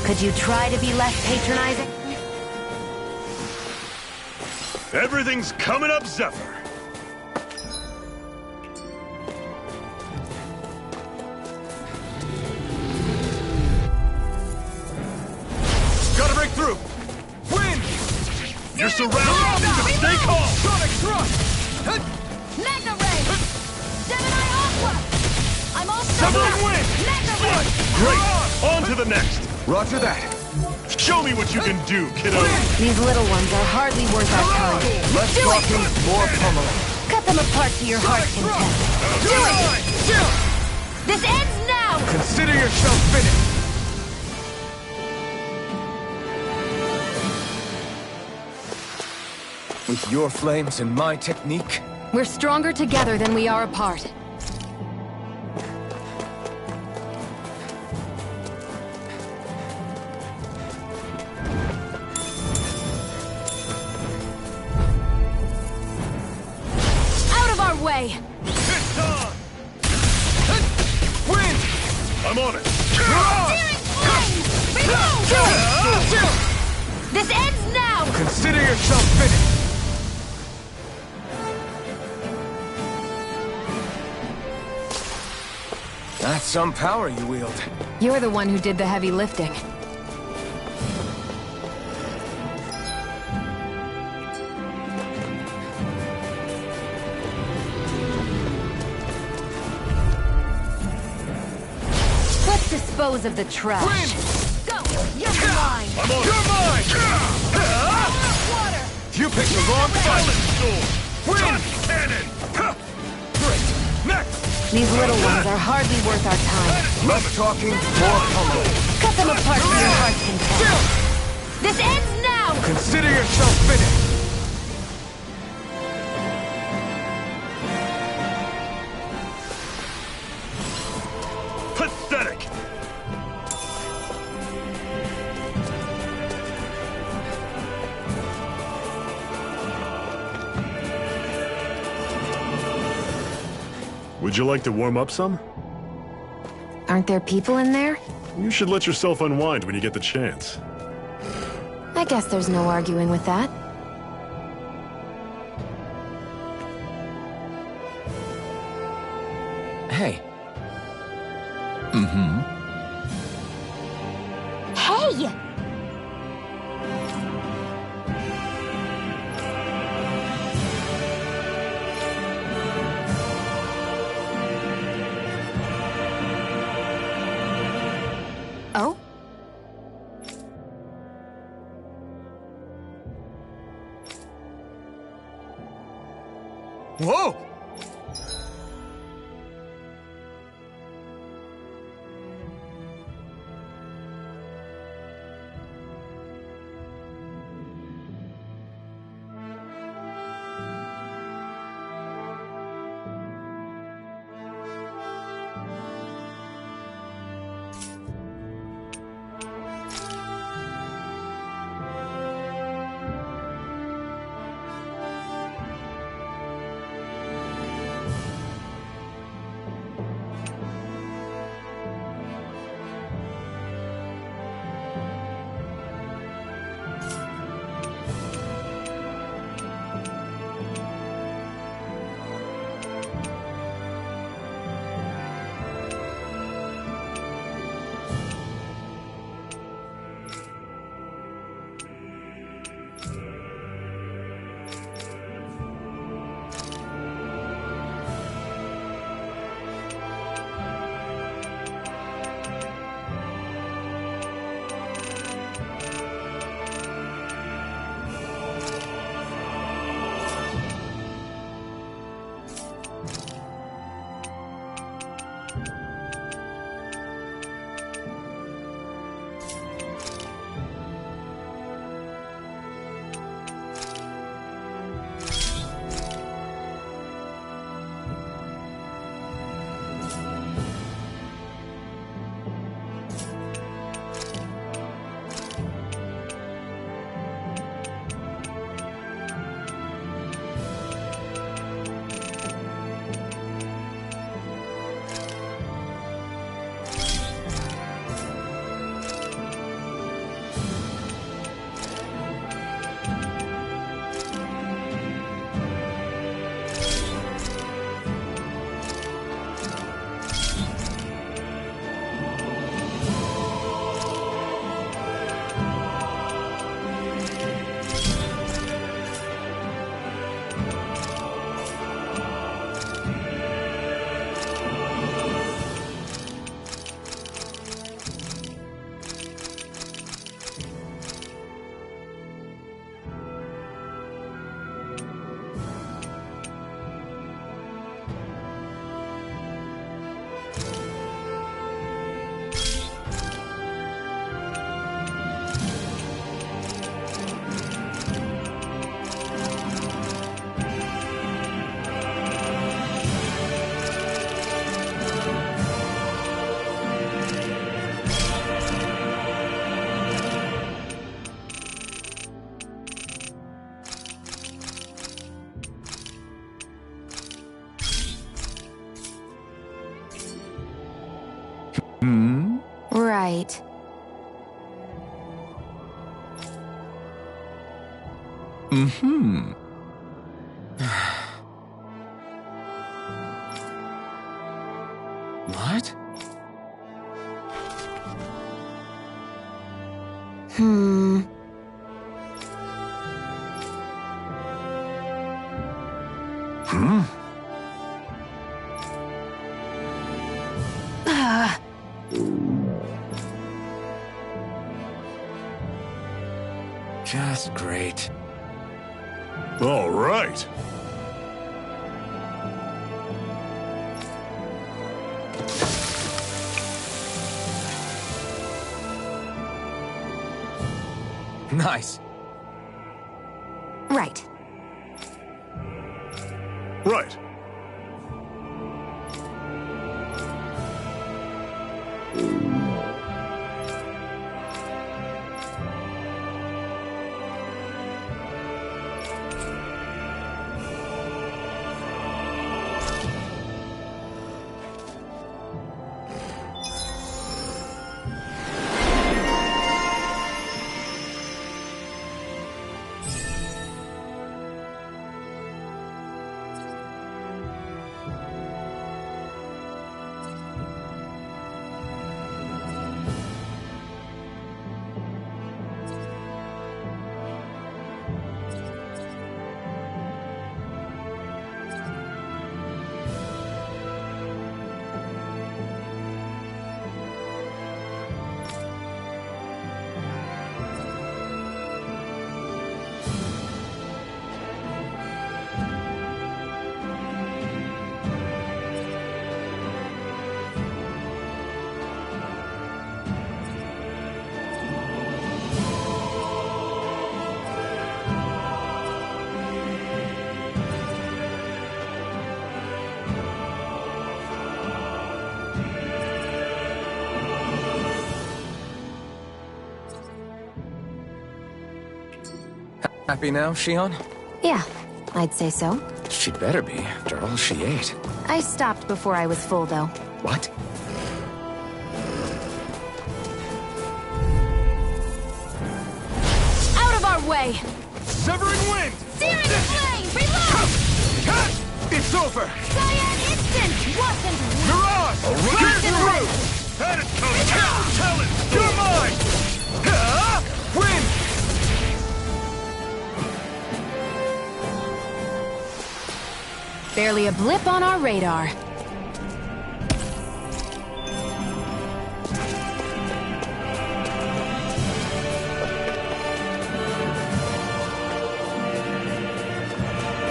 Could you try to be less patronizing? Everything's coming up, Zephyr! Gotta break through! Wind! You're surrounded! Stay calm! Sonic thrust! Magna Ray! Gemini Aqua! I'm all Severing wind! Magna Ray! Great! On to the next! Roger that. Show me what you can do, kiddo! These little ones are hardly worth our time. Less talking, more pummeling. Cut them apart to your heart's content. Do it! This ends now! Consider yourself finished. With your flames and my technique, We're stronger together than we are apart. Out of our way! It's on! Wind! I'm on it! Steering flame! Reload! This ends now! consider yourself finished. That's some power you wield. You're the one who did the heavy lifting. Let's dispose of the trash. Go! You're mine! I'm on. You're mine! Water! You picked the wrong fight. Wind cannon! Great! Next! These little ones are hardly worth our time. Less talking, more pummeling. Cut them apart to your heart's content. This ends now! Consider yourself finished. Pathetic! Would you like to warm up some? Aren't there people in there? You should let yourself unwind when you get the chance. I guess there's no arguing with that. Hey. Hey! Oh? Whoa! Right. What? Just great. All right. Nice. Right. Right. Happy now, Shion? Yeah, I'd say so. She'd better be, after all she ate. I stopped before I was full, though. What? Out of our way! Severing wind! Searing flame! Reload! Cut! It's over! Cyan instant! Wasn't Mirage! Blast and red! That is coming! Talent! You're mine! Win! Barely a blip on our radar.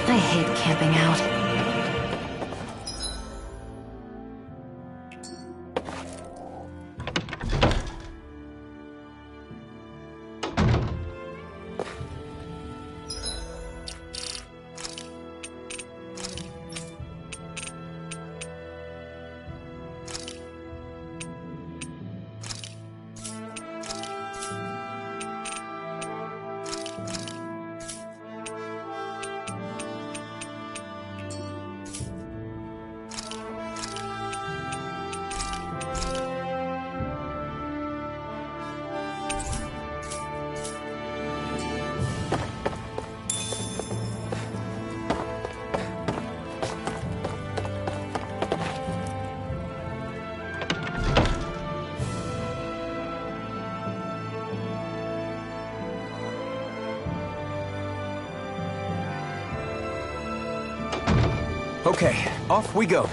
I hate camping out. Okay, off we go.